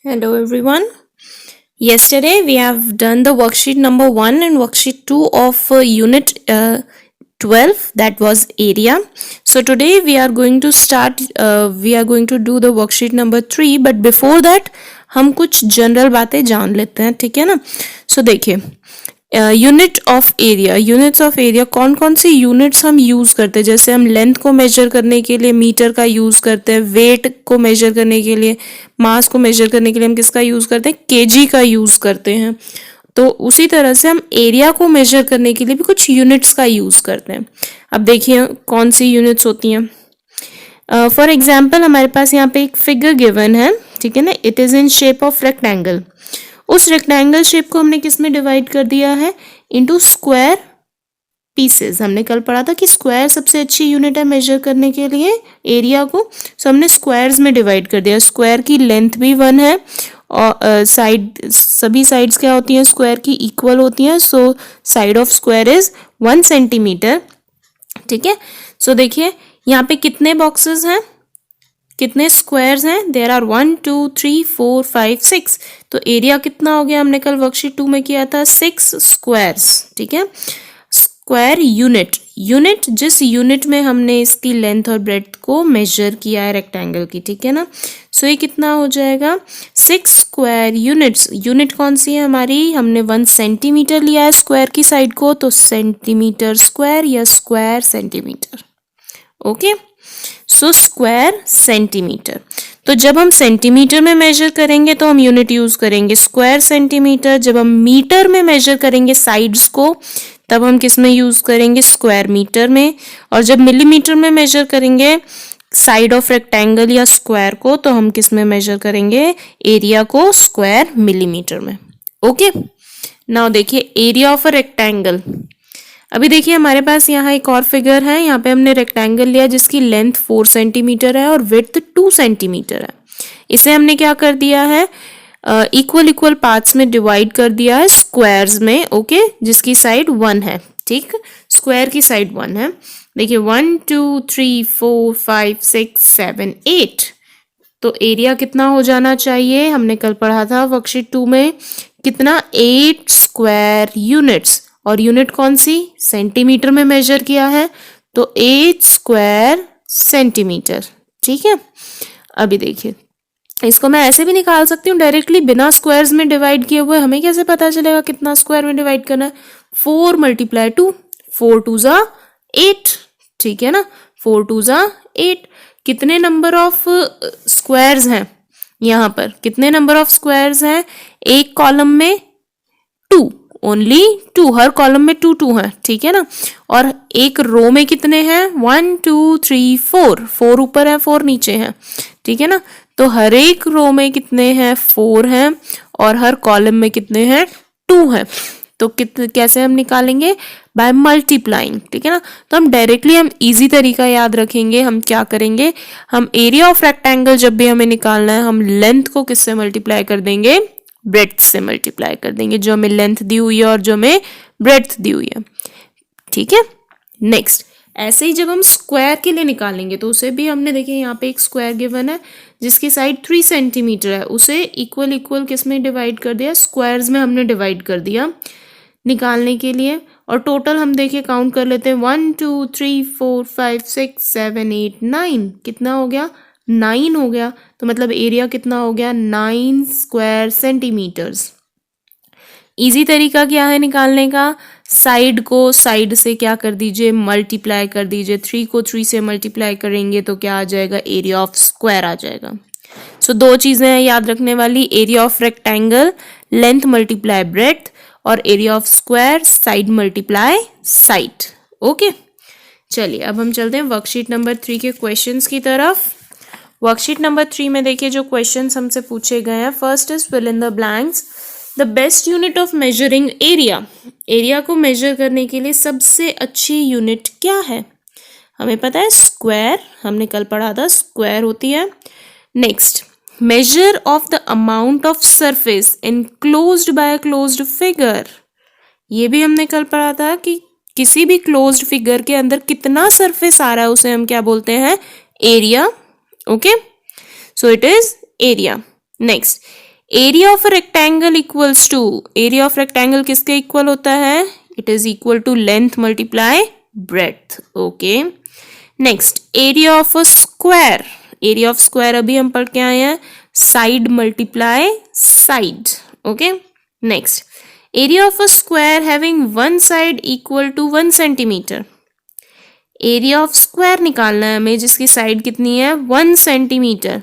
Hello everyone. Yesterday we have done the worksheet number 1 and worksheet 2 of unit 12, that was area. So today we are going to do the worksheet number 3, but before that हम कुछ general बातें जान लेते हैं, ठीक है ना. सो देखिए, unit of area, units of area कौन कौन सी यूनिट्स हम यूज करते हैं. जैसे हम लेंथ को मेजर करने के लिए मीटर का यूज करते हैं, वेट को मेजर करने के लिए, मास को मेजर करने के लिए हम किसका यूज करते हैं, केजी का यूज करते हैं. तो उसी तरह से हम एरिया को मेजर करने के लिए भी कुछ यूनिट्स का यूज करते हैं. अब देखिए कौन सी यूनिट्स होती हैं. फॉर एग्जाम्पल हमारे पास यहाँ पे एक फिगर गिवन है, ठीक है ना. It is in shape of rectangle. उस रेक्टेंगल शेप को हमने किस में डिवाइड कर दिया है, इनटू स्क्वायर पीसेस. हमने कल पढ़ा था कि स्क्वायर सबसे अच्छी यूनिट है मेजर करने के लिए एरिया को. सो हमने स्क्वायर्स में डिवाइड कर दिया. स्क्वायर की लेंथ भी 1 है और सभी साइड्स क्या होती हैं, स्क्वायर की इक्वल होती हैं. So side of square is 1 centimetre, ठीक है. सो देखिए यहाँ पे कितने बॉक्सेस हैं, कितने स्क्वायर्स हैं. There are 1 2 3 4 5 6. तो एरिया कितना हो गया, हमने कल वर्कशीट 2 में किया था 6 स्क्वायर्स, ठीक है. स्क्वायर यूनिट, यूनिट जिस यूनिट में हमने इसकी लेंथ और ब्रेड्थ को मेजर किया है रेक्टेंगल की, ठीक है ना. सो ये कितना हो जाएगा, 6 स्क्वायर यूनिट्स. यूनिट कौन सी है हमारी, हमने 1 सेंटीमीटर लिया है स्क्वायर की साइड को, तो सेंटीमीटर स्क्वायर या square centimetre. Okay, so square centimetre. तो जब हम सेंटीमीटर में मेजर करेंगे तो हम यूनिट यूज करेंगे स्क्वायर सेंटीमीटर. जब हम मीटर में मेजर करेंगे साइड्स को तब हम किस में यूज करेंगे, स्क्वायर मीटर में. और जब मिलीमीटर में मेजर करेंगे साइड ऑफ रेक्टेंगल या स्क्वायर को तो हम किस में मेजर करेंगे, एरिया को, स्क्वायर मिलीमीटर में. ओके, नाउ देखिए एरिया ऑफ अ रेक्टेंगल. अभी देखिए हमारे पास यहाँ एक और फिगर है. यहाँ पे हमने रेक्टेंगल लिया जिसकी लेंथ 4 सेंटीमीटर है और विड्थ 2 सेंटीमीटर है. इसे हमने क्या कर दिया है, इक्वल इक्वल पार्ट्स में डिवाइड कर दिया है स्क्वायर्स में. ओके, जिसकी साइड 1 है, ठीक, स्क्वायर की साइड 1 है. देखिए 1 2 3 4 5 6 7 8. तो एरिया कितना हो जाना चाहिए, हमने कल पढ़ा था वर्कशीट 2 में, कितना, 8 स्क्वायर यूनिट्स. और यूनिट कौन सी, सेंटीमीटर में मेजर किया है, तो 8 स्क्वायर सेंटीमीटर, ठीक है. अभी देखिए इसको मैं ऐसे भी निकाल सकती हूँ डायरेक्टली बिना स्क्वायर्स में डिवाइड किए हुए. हमें कैसे पता चलेगा कितना स्क्वायर में डिवाइड करना है, 4 × 2, 4 2 ज़ा 8, ठीक है ना. 4 2 ज़ा 8. कितने नंबर ऑफ स्क्वायर्स हैं यहाँ पर, कितने नंबर ऑफ स्क्वायर्स हैं, एक कॉलम में 2, ओनली 2, हर कॉलम में 2 2 है, ठीक है ना. और एक रो में कितने हैं, 1 2 3 4, 4 ऊपर है 4 नीचे है, ठीक है ना. तो हर एक रो में कितने हैं, 4 हैं, और हर कॉलम में कितने हैं, 2 हैं. तो कैसे हम निकालेंगे, बाय मल्टीप्लाइंग, ठीक है ना. तो हम डायरेक्टली, हम इजी तरीका याद रखेंगे. हम क्या करेंगे, हम एरिया ऑफ रेक्टेंगल जब भी हमें निकालना है हम लेंथ को किससे मल्टीप्लाई कर देंगे, ब्रेड्थ से मल्टीप्लाई कर देंगे. जो हमें लेंथ दी हुई है और जो हमें ब्रेड्थ दी हुई है, ठीक है. नेक्स्ट, ऐसे ही जब हम स्क्वायर के लिए निकालेंगे तो उसे भी हमने, देखिए यहाँ पे एक स्क्वायर गिवन है जिसकी साइड 3 सेंटीमीटर है, उसे इक्वल इक्वल किस में डिवाइड कर दिया, स्क्वायर्स में हमने डिवाइड कर दिया निकालने के लिए. और टोटल हम देखिए काउंट कर लेते हैं, 1 2 3 4 5 6 7 8 9. कितना हो गया, 9 हो गया. तो मतलब एरिया कितना हो गया, 9 स्क्वायर सेंटीमीटर्स. इजी तरीका क्या है निकालने का, साइड को साइड से क्या कर दीजिए, मल्टीप्लाई कर दीजिए. 3 को 3 से मल्टीप्लाई करेंगे तो क्या आ जाएगा, एरिया ऑफ स्क्वायर आ जाएगा. सो 2 चीजें हैं याद रखने वाली, area of rectangle length multiply breadth, और area of square side multiply side. Okay, चलिए अब हम चलते हैं वर्कशीट नंबर 3 के क्वेश्चंस की तरफ. वर्कशीट नंबर 3 में देखिए जो क्वेश्चंस हमसे पूछे गए हैं. First is fill in the blanks. The best unit of measuring area, area को मेजर करने के लिए सबसे अच्छी यूनिट क्या है, हमें पता है स्क्वायर, हमने कल पढ़ा था स्क्वायर होती है. Next, measure of the amount of surface enclosed bye closed figure. ये भी हमने कल पढ़ा था कि किसी भी क्लोज्ड फिगर के अंदर कितना सरफेस आ रहा है उसे हम क्या बोलते हैं, area. Okay, so it is area. Next, area of rectangle equals to, area of rectangle किसके इक्वल होता है? It is equal to length multiply breadth. Okay, next area of a square, area of square अभी हम पढ़ के आए हैं, side multiply side. Okay, next area of a square having one side equal to 1 centimetre. Area of square निकालना है हमें जिसकी साइड कितनी है? 1 सेंटीमीटर.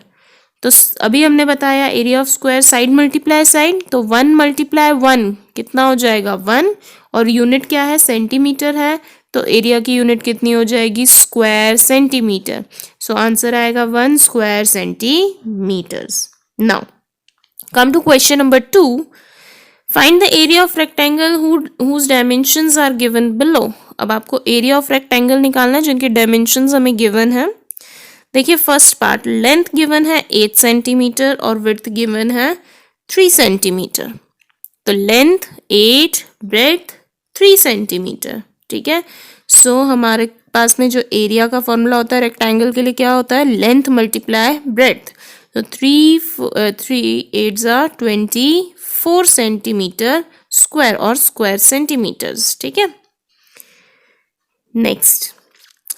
तो अभी हमने बताया area of square side multiply side, तो 1 मल्टीप्लाई 1 कितना हो जाएगा? 1, और यूनिट क्या है? सेंटीमीटर है, तो एरिया की यूनिट कितनी हो जाएगी? Square centimetre. सो आंसर आएगा 1 square centimetres. Now come to question number 2. Find the area of rectangle whose dimensions are given below. अब आपको एरिया ऑफ रेक्टेंगल निकालना है जिनके डायमेंशंस हमें गिवन है. देखिए फर्स्ट पार्ट, लेंथ गिवन है 8 सेंटीमीटर और विड्थ गिवन है 3 सेंटीमीटर. तो लेंथ 8, ब्रेड्थ 3 सेंटीमीटर. ठीक है, सो हमारे पास में जो एरिया का फॉर्मूला होता है रेक्टेंगल के लिए क्या होता है? Length multiply breadth. तो 3 8 24 सेंटीमीटर स्क्वायर और स्क्वायर सेंटीमीटर्स. ठीक है, नेक्स्ट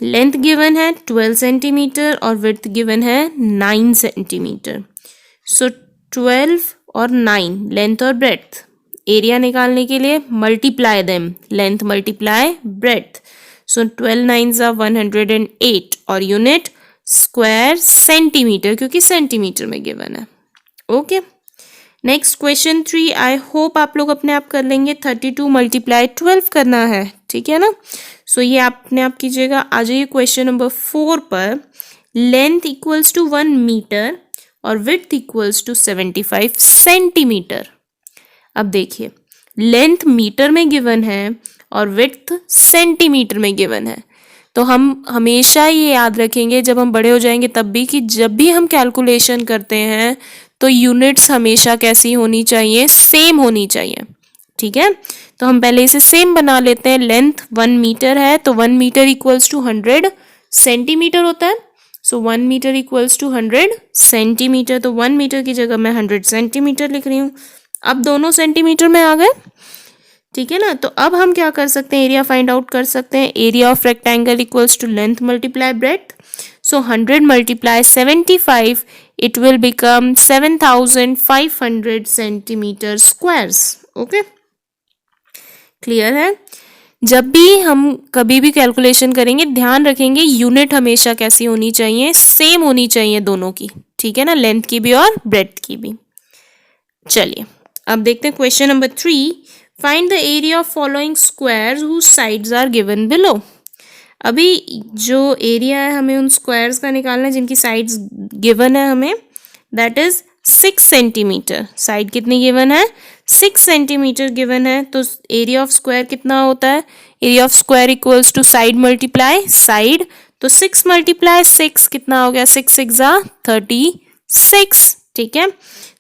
लेंथ गिवन है 12 सेंटीमीटर और विड्थ गिवन है 9 सेंटीमीटर. सो 12 और 9 लेंथ और ब्रेड्थ. एरिया निकालने के लिए multiply them, length multiply breadth. So 12 9s are 108 और यूनिट स्क्वायर सेंटीमीटर क्योंकि सेंटीमीटर में गिवन है. Okay, next question 3. I hope आप लोग अपने आप कर लेंगे. 32 मल्टीप्लाई 12 करना है. ठीक है ना, सो ये अपने आप कीजिएगा. आ जाइए क्वेश्चन नंबर 4 पर. लेंथ इक्वल्स टू 1 मीटर और विड्थ इक्वल्स टू 75 सेंटीमीटर. अब देखिए लेंथ मीटर में गिवन है और विड्थ सेंटीमीटर में गिवन है, तो हम हमेशा ये याद रखेंगे जब हम बड़े हो जाएंगे तब भी कि जब भी हम कैलकुलेशन करते हैं तो यूनिट्स हमेशा कैसी होनी चाहिए? सेम होनी चाहिए. ठीक है, तो हम पहले इसे सेम बना लेते हैं. लेंथ 1 मीटर है तो 1 मीटर इक्वल्स टू 100 सेंटीमीटर होता है. सो 1 मीटर इक्वल्स टू 100 सेंटीमीटर. तो 1 मीटर की जगह मैं 100 सेंटीमीटर लिख रही हूँ. अब दोनों सेंटीमीटर में आ गए. ठीक है ना, तो अब हम क्या कर सकते हैं? एरिया फाइंड आउट कर सकते हैं. Area of rectangle equals to length multiply breadth. So 100 multiply 75 it will become 7500 centimetre squares. Okay, clear है. जब भी हम कभी भी कैलकुलेशन करेंगे ध्यान रखेंगे यूनिट हमेशा कैसी होनी चाहिए? सेम होनी चाहिए दोनों की. ठीक है ना, लेंथ की भी और ब्रेड्थ की भी. चलिए अब देखते हैं question number 3. Find the area of following squares whose sides are given below. अभी जो एरिया है हमें उन स्क्वायर्स का निकालना है जिनकी साइड्स गिवन है हमें. That is 6 centimetre. साइड कितनी गिवन है? 6 सेंटीमीटर गिवन है. तो एरिया ऑफ स्क्वायर कितना होता है? Area of square equals to side multiply side. तो 6 मल्टीप्लाई 6 कितना हो गया? 6 6 36. ठीक है,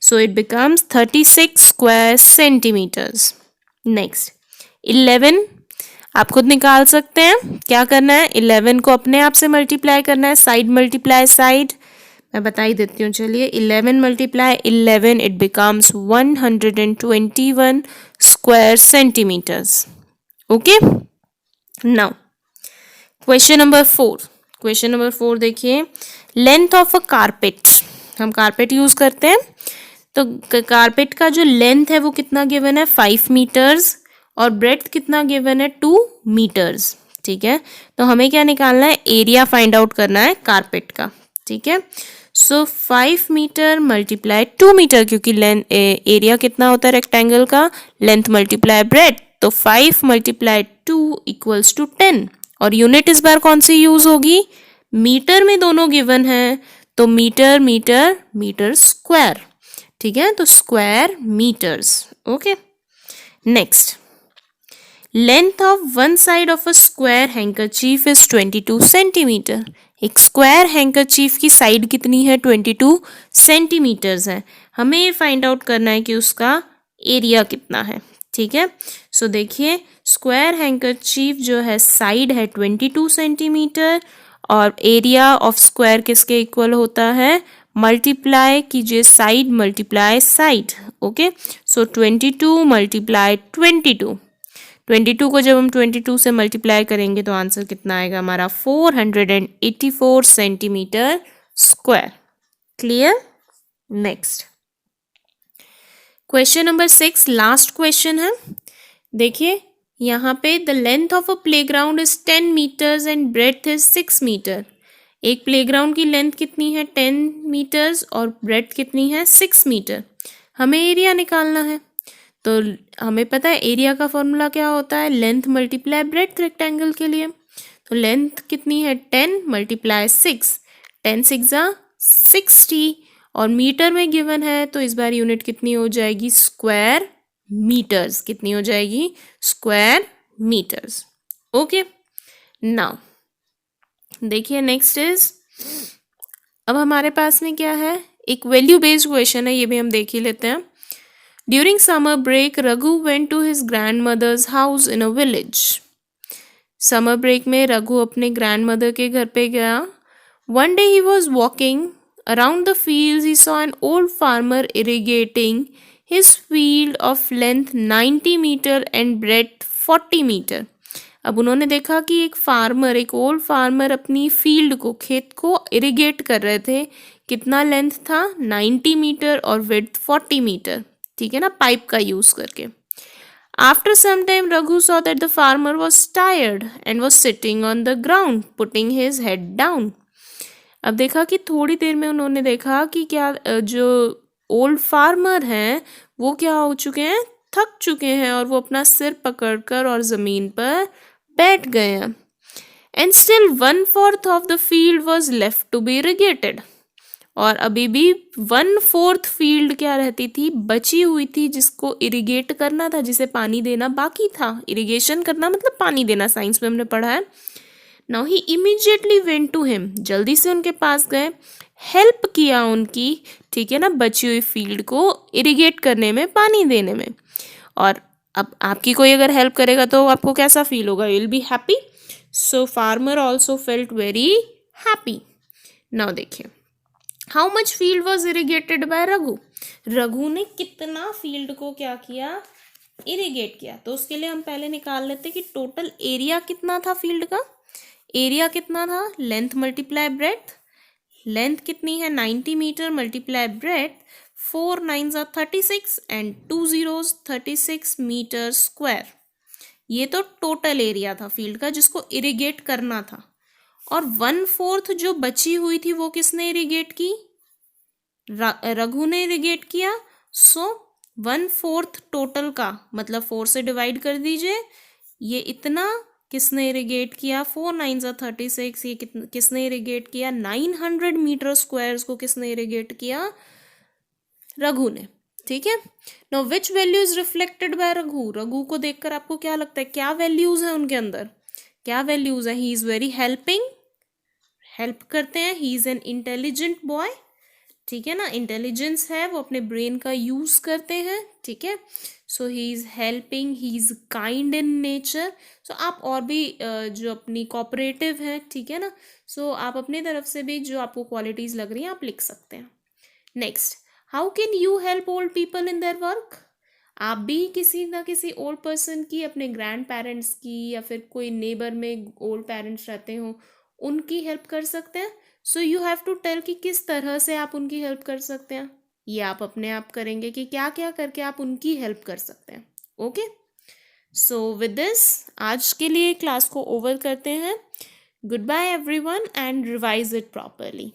so it becomes 36 square centimetres. Next 11 आप खुद निकाल सकते हैं. क्या करना है? 11 को अपने आप से मल्टीप्लाई करना है, साइड मल्टीप्लाई साइड. मैं बता ही देती हूँ. चलिए 11 multiply 11 it becomes 121 square centimetres. Okay, now question number 4. Question number 4 देखिए. Length of a carpet. हम कारपेट यूज करते हैं तो कारपेट का जो लेंथ है वो कितना गिवन है? 5 मीटर्स और ब्रेड्थ कितना गिवन है? 2 मीटर्स. ठीक है, तो हमें क्या निकालना है? एरिया फाइंड आउट करना है कारपेट का. ठीक है, सो 5 मीटर मल्टीप्लाई 2 मीटर क्योंकि एरिया कितना होता है रेक्टेंगल का? Length multiply breadth. तो 5 मल्टीप्लाई 2 इक्वल्स टू 10. और यूनिट इस बार कौन सी यूज होगी? मीटर में दोनों गिवन है तो मीटर मीटर मीटर स्क्वायर. ठीक है, तो square metres. Okay, next length of one side of a square handkerchief is 22 centimetre. एक स्क्वायर हैंकरचीफ की साइड कितनी है? 22 सेंटीमीटर्स है. हमें ये फाइंड आउट करना है कि उसका एरिया कितना है. ठीक है, सो देखिए स्क्वायर हैंकरचीफ जो है साइड है 22 सेंटीमीटर और एरिया ऑफ स्क्वायर किसके इक्वल होता है? मल्टीप्लाई कीजिए साइड मल्टीप्लाई साइड, ओके। सो 22 मल्टीप्लाई 22, 22 को जब हम 22 से मल्टीप्लाई करेंगे तो आंसर कितना आएगा हमारा 484 centimetre square. Clear? Next question number 6, last question है। देखिए यहाँ पे the length of a playground is 10 metres and breadth is 6 metre. एक प्लेग्राउंड की लेंथ कितनी है 10 मीटर्स और ब्रेड्थ कितनी है 6 मीटर। हमें एरिया निकालना है, तो हमें पता है एरिया का फॉर्मूला क्या होता है, लेंथ मल्टीप्लाई ब्रेड्थ रेक्टेंगल के लिए। तो लेंथ कितनी है 10 मल्टीप्लाई 6, 10 6 60 और मीटर में गिवन है तो इस बार यूनिट कितनी हो जाएगी स्क्वायर मीटर्स, कितनी हो जाएगी स्क्वायर मीटर्स। ओके, नाउ देखिए नेक्स्ट इज, अब हमारे पास में क्या है, एक वैल्यू बेस्ड क्वेश्चन है, ये भी हम देख ही लेते हैं। During summer break Raghu went to his grand mother's house in a village. Summer break में रघु अपने ग्रैंड मदर के घर पे गया। One day he was walking around the field, he saw an old farmer irrigating his field of length 90 metre and breadth 40 metre. अब उन्होंने देखा कि एक फार्मर, एक ओल्ड फार्मर अपनी फील्ड को, खेत को इरिगेट कर रहे थे। कितना लेंथ था 90 मीटर और विड्थ 40 मीटर, ठीक है ना, पाइप का यूज करके। After some time Raghu saw that the farmer was tired and was sitting on the ground putting his head down. अब देखा कि थोड़ी देर में उन्होंने देखा कि क्या जो ओल्ड फार्मर हैं वो क्या हो चुके हैं, थक चुके हैं और वो अपना सिर पकड़कर और जमीन पर बैठ गए हैं। And still 1/4 of the field was left to be irrigated. और अभी भी 1/4 फील्ड क्या रहती थी, बची हुई थी, जिसको इरिगेट करना था, जिसे पानी देना बाकी था। इरिगेशन करना मतलब पानी देना, साइंस में हमने पढ़ा है। Now he immediately went to him, जल्दी से उनके पास गए, हेल्प किया उनकी, ठीक है ना, बची हुई फील्ड को इरिगेट करने में, पानी देने में। और अब आपकी कोई अगर हेल्प करेगा तो आपको कैसा फील होगा, you will be happy. So farmer also felt very happy. Now देखिए, how much field was irrigated by Raghu. Raghu ने कितना फील्ड को क्या किया, इरिगेट किया। तो उसके लिए हम पहले निकाल लेते कि टोटल एरिया कितना था फील्ड का। एरिया कितना था, लेंथ मल्टीप्लाई ब्रेड्थ, लेंथ कितनी है 90 metre multiply breadth, 4 9s are 36 and 2 zeros 36 metre square. ये तो टोटल एरिया था फील्ड का जिसको इरिगेट करना था। और 1/4 जो बची हुई थी वो किसने इरिगेट की, रघु ने इरिगेट किया। सो 1/4 टोटल का मतलब 4 से डिवाइड कर दीजिए, ये इतना किसने इरिगेट किया, 4 9s are 36, ये किसने इरिगेट किया, 900 मीटर स्क्वायर्स को किसने इरिगेट किया, रघु ने, ठीक है। Now which value is reflected by Raghu. Raghu को देखकर आपको क्या लगता है, क्या वैल्यूज है उनके अंदर, क्या वैल्यूज है, he is very helping, help करते हैं, he is an intelligent boy, ठीक है ना, इंटेलिजेंस है, वो अपने ब्रेन का यूज करते हैं, ठीक है। So he is helping, he is kind in nature. So आप और भी जो अपनी कोऑपरेटिव है, ठीक है ना, सो आप अपने तरफ से भी जो आपको क्वालिटीज लग रही हैं आप लिख सकते हैं। Next, how can you help old people in their work. आप भी किसी ना किसी ओल्ड पर्सन की, अपने ग्रैंड पेरेंट्स की या फिर कोई नेबर में ओल्ड पेरेंट्स रहते हो उनकी हेल्प कर सकते हैं। So you have to tell कि किस तरह से आप उनकी हेल्प कर सकते हैं, ये आप अपने आप करेंगे कि क्या क्या करके आप उनकी हेल्प कर सकते हैं। ओके, सो विद दिस आज के लिए क्लास को ओवर करते हैं। Goodbye everyone and revise it properly.